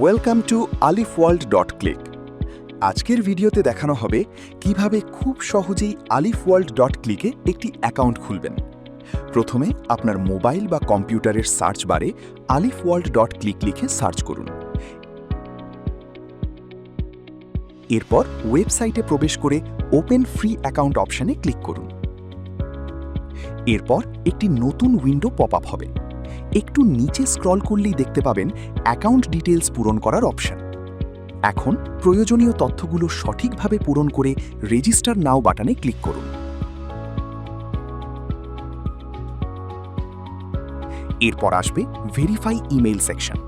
Welcome to alifworld.click। আজকের ভিডিওতে দেখানো হবে কিভাবে খুব সহজেই alifworld.click-এ একটি অ্যাকাউন্ট খুলবেন। প্রথমে আপনার মোবাইল বা কম্পিউটারের সার্চ বারে alifworld.click লিখে সার্চ করুন। এরপর ওয়েবসাইটে প্রবেশ করে ওপেন ফ্রি অ্যাকাউন্ট অপশনে ক্লিক করুন। এরপর একটি নতুন উইন্ডো পপ আপ হবে। একটু নিচে স্ক্রল করলেই দেখতে পাবেন অ্যাকাউন্ট ডিটেইলস পূরণ করার অপশন। এখন প্রয়োজনীয় তথ্যগুলো সঠিকভাবে পূরণ করে রেজিস্টার নাও বাটনে ক্লিক করুন। এরপর আসবে ভেরিফাই ইমেইল সেকশন।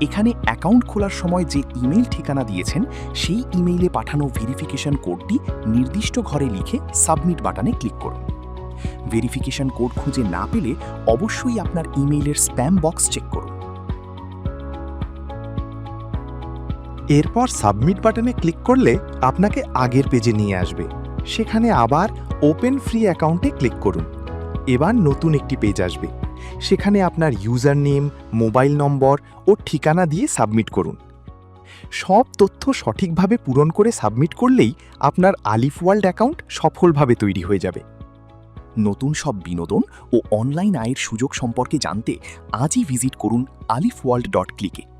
এখানে অ্যাকাউন্ট খোলার সময় যে ইমেইল ঠিকানা দিয়েছেন সেই ইমেইলে পাঠানো ভেরিফিকেশন কোডটি নির্দিষ্ট ঘরে লিখে সাবমিট বাটনে ক্লিক করুন। ভেরিফিকেশন কোড খুঁজে না পেলে অবশ্যই আপনার ইমেইলের স্প্যাম বক্স চেক করুন। এরপর সাবমিট বাটনে ক্লিক করলে আপনাকে আগের পেজে নিয়ে আসবে। সেখানে আবার ওপেন ফ্রি অ্যাকাউন্টে ক্লিক করুন। এবার নতুন একটি পেজ আসবে। সেখানে আপনার ইউজার নেম, মোবাইল নম্বর ও ঠিকানা দিয়ে সাবমিট করুন। সব তথ্য সঠিকভাবে পূরণ করে সাবমিট করলেই আপনার আলিফওয়ার্ল্ড অ্যাকাউন্ট সফলভাবে তৈরি হয়ে যাবে। নতুন সব বিনোদন ও অনলাইন আয়ের সুযোগ সম্পর্কে জানতে আজই ভিজিট করুন alifworld.click-এ।